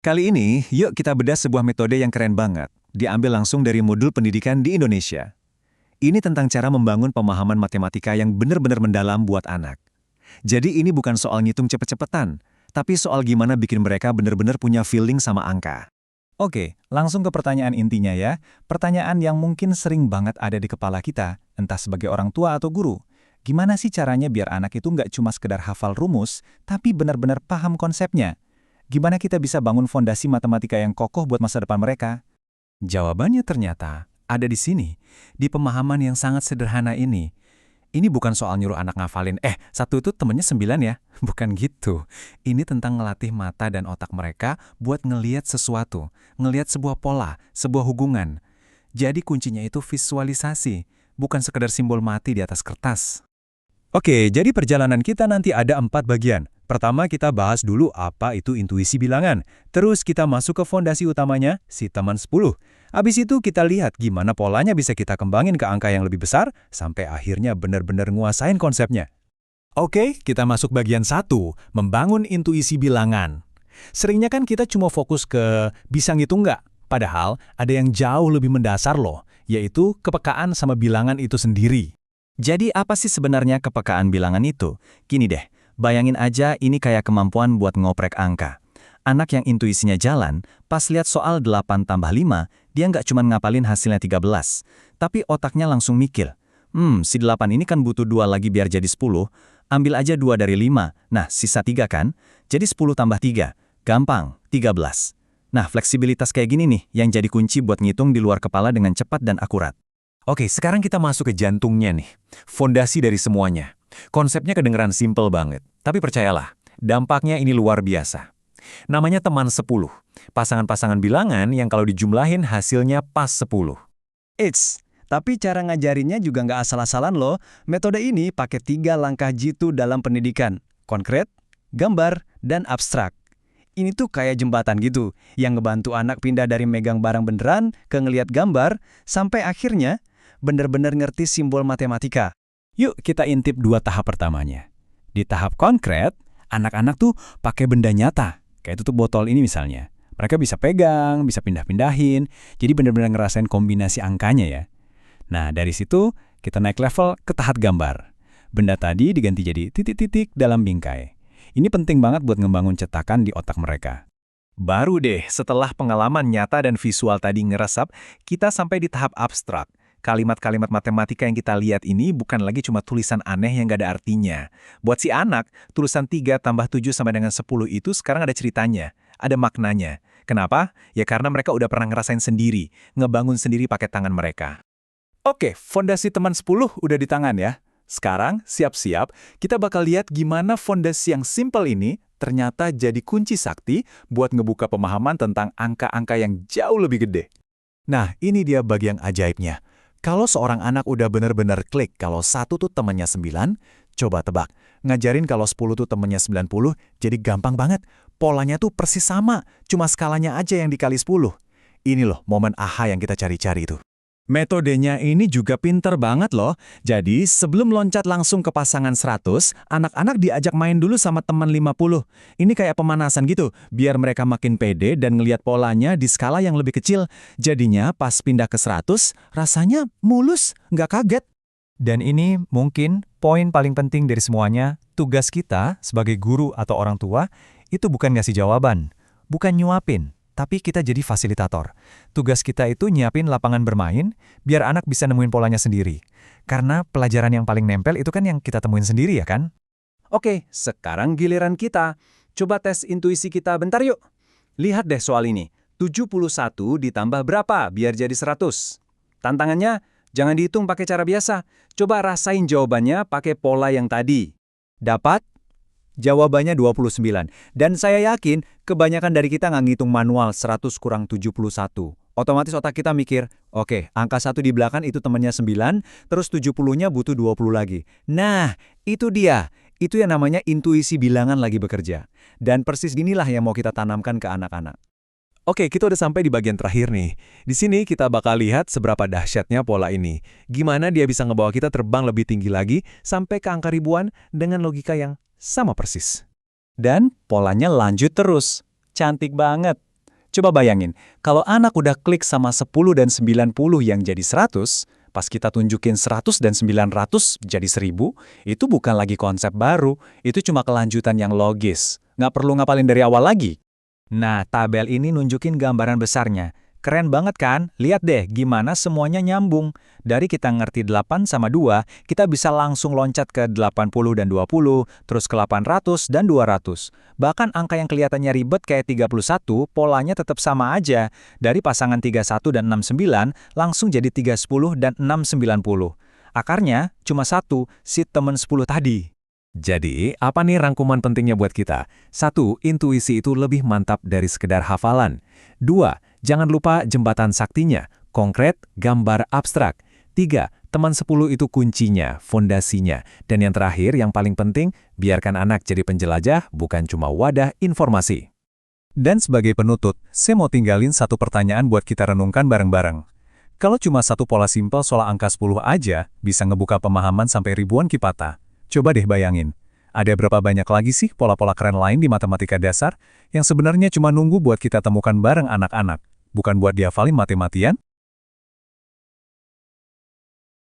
Kali ini, yuk kita bedah sebuah metode yang keren banget. Diambil langsung dari modul pendidikan di Indonesia. Ini tentang cara membangun pemahaman matematika yang benar-benar mendalam buat anak. Jadi ini bukan soal ngitung cepet-cepetan, tapi soal gimana bikin mereka benar-benar punya feeling sama angka. Oke, langsung ke pertanyaan intinya ya. Pertanyaan yang mungkin sering banget ada di kepala kita, entah sebagai orang tua atau guru. Gimana sih caranya biar anak itu nggak cuma sekedar hafal rumus, tapi benar-benar paham konsepnya? Gimana kita bisa bangun fondasi matematika yang kokoh buat masa depan mereka? Jawabannya ternyata ada di sini, di pemahaman yang sangat sederhana ini. Ini bukan soal nyuruh anak ngafalin, satu itu temennya 9 ya. Bukan gitu. Ini tentang ngelatih mata dan otak mereka buat ngelihat sesuatu, ngelihat sebuah pola, sebuah hubungan. Jadi kuncinya itu visualisasi, bukan sekedar simbol mati di atas kertas. Oke, jadi perjalanan kita nanti ada 4 bagian. Pertama kita bahas dulu apa itu intuisi bilangan. Terus kita masuk ke fondasi utamanya, si teman 10. Habis itu kita lihat gimana polanya bisa kita kembangin ke angka yang lebih besar, sampai akhirnya benar-benar nguasain konsepnya. Oke, kita masuk bagian 1, membangun intuisi bilangan. Seringnya kan kita cuma fokus ke bisa ngitung nggak? Padahal ada yang jauh lebih mendasar loh, yaitu kepekaan sama bilangan itu sendiri. Jadi apa sih sebenarnya kepekaan bilangan itu? Gini deh, bayangin aja ini kayak kemampuan buat ngoprek angka. Anak yang intuisinya jalan, pas lihat soal 8 tambah 5, dia nggak cuma ngapalin hasilnya 13, tapi otaknya langsung mikir, si 8 ini kan butuh 2 lagi biar jadi 10, ambil aja 2 dari 5, nah sisa 3 kan, jadi 10 tambah 3, gampang, 13. Nah fleksibilitas kayak gini nih yang jadi kunci buat ngitung di luar kepala dengan cepat dan akurat. Oke, sekarang kita masuk ke jantungnya nih. Fondasi dari semuanya. Konsepnya kedengeran simple banget. Tapi percayalah, dampaknya ini luar biasa. Namanya teman 10. Pasangan-pasangan bilangan yang kalau dijumlahin hasilnya pas 10. Tapi cara ngajarinnya juga nggak asal-asalan loh. Metode ini pakai 3 langkah jitu dalam pendidikan. Konkret, gambar, dan abstrak. Ini tuh kayak jembatan gitu, yang ngebantu anak pindah dari megang barang beneran ke ngeliat gambar, sampai akhirnya bener-bener ngerti simbol matematika. Yuk kita intip 2 tahap pertamanya. Di tahap konkret, anak-anak tuh pakai benda nyata, kayak tutup botol ini misalnya. Mereka bisa pegang, bisa pindah-pindahin, jadi benar-benar ngerasain kombinasi angkanya ya. Nah dari situ kita naik level ke tahap gambar. Benda tadi diganti jadi titik-titik dalam bingkai. Ini penting banget buat ngebangun cetakan di otak mereka. Baru deh, setelah pengalaman nyata dan visual tadi ngeresap, kita sampai di tahap abstrak. Kalimat-kalimat matematika yang kita lihat ini bukan lagi cuma tulisan aneh yang gak ada artinya. Buat si anak, tulisan 3 tambah 7 sama dengan 10 itu sekarang ada ceritanya, ada maknanya. Kenapa? Ya karena mereka udah pernah ngerasain sendiri, ngebangun sendiri pakai tangan mereka. Oke, fondasi teman 10 udah di tangan ya. Sekarang, siap-siap, kita bakal lihat gimana fondasi yang simple ini ternyata jadi kunci sakti buat ngebuka pemahaman tentang angka-angka yang jauh lebih gede. Nah, ini dia bagian ajaibnya. Kalau seorang anak udah bener-bener klik kalau 1 tuh temennya 9, coba tebak. Ngajarin kalau 10 tuh temennya 90, jadi gampang banget. Polanya tuh persis sama, cuma skalanya aja yang dikali 10. Ini loh momen aha yang kita cari-cari itu. Metodenya ini juga pinter banget loh. Jadi sebelum loncat langsung ke pasangan 100, anak-anak diajak main dulu sama teman 50. Ini kayak pemanasan gitu, biar mereka makin pede dan ngelihat polanya di skala yang lebih kecil. Jadinya pas pindah ke 100, rasanya mulus, nggak kaget. Dan ini mungkin poin paling penting dari semuanya, tugas kita sebagai guru atau orang tua, itu bukan ngasih jawaban, bukan nyuapin. Tapi kita jadi fasilitator. Tugas kita itu nyiapin lapangan bermain, biar anak bisa nemuin polanya sendiri. Karena pelajaran yang paling nempel itu kan yang kita temuin sendiri ya kan? Oke, sekarang giliran kita. Coba tes intuisi kita bentar yuk. Lihat deh soal ini. 71 ditambah berapa biar jadi 100? Tantangannya, jangan dihitung pakai cara biasa. Coba rasain jawabannya pakai pola yang tadi. Dapat? Jawabannya 29. Dan saya yakin kebanyakan dari kita nggak ngitung manual 100 kurang 71. Otomatis otak kita mikir, oke, angka 1 di belakang itu temannya 9, terus 70-nya butuh 20 lagi. Nah, itu dia. Itu yang namanya intuisi bilangan lagi bekerja. Dan persis inilah yang mau kita tanamkan ke anak-anak. Oke, kita udah sampai di bagian terakhir nih. Di sini kita bakal lihat seberapa dahsyatnya pola ini. Gimana dia bisa ngebawa kita terbang lebih tinggi lagi sampai ke angka ribuan dengan logika yang sama persis. Dan polanya lanjut terus. Cantik banget. Coba bayangin, kalau anak udah klik sama 10 dan 90 yang jadi 100, pas kita tunjukin 100 dan 900 jadi 1000, itu bukan lagi konsep baru, itu cuma kelanjutan yang logis. Nggak perlu ngapalin dari awal lagi. Nah, tabel ini nunjukin gambaran besarnya. Keren banget kan? Lihat deh gimana semuanya nyambung. Dari kita ngerti 8 sama 2, kita bisa langsung loncat ke 80 dan 20, terus ke 800 dan 200. Bahkan angka yang kelihatannya ribet kayak 31, polanya tetap sama aja. Dari pasangan 31 dan 69, langsung jadi 310 dan 690. Akarnya cuma satu, si temen 10 tadi. Jadi, apa nih rangkuman pentingnya buat kita? 1. Intuisi itu lebih mantap dari sekedar hafalan. 2. Jangan lupa jembatan saktinya, konkret, gambar abstrak. 3. Teman 10 itu kuncinya, fondasinya. Dan yang terakhir, yang paling penting, biarkan anak jadi penjelajah, bukan cuma wadah informasi. Dan sebagai penutup, saya mau tinggalin satu pertanyaan buat kita renungkan bareng-bareng. Kalau cuma satu pola simpel soal angka 10 aja, bisa ngebuka pemahaman sampai ribuan kipata. Coba deh bayangin, ada berapa banyak lagi sih pola-pola keren lain di matematika dasar yang sebenarnya cuma nunggu buat kita temukan bareng anak-anak, bukan buat dihafalin mati-matian?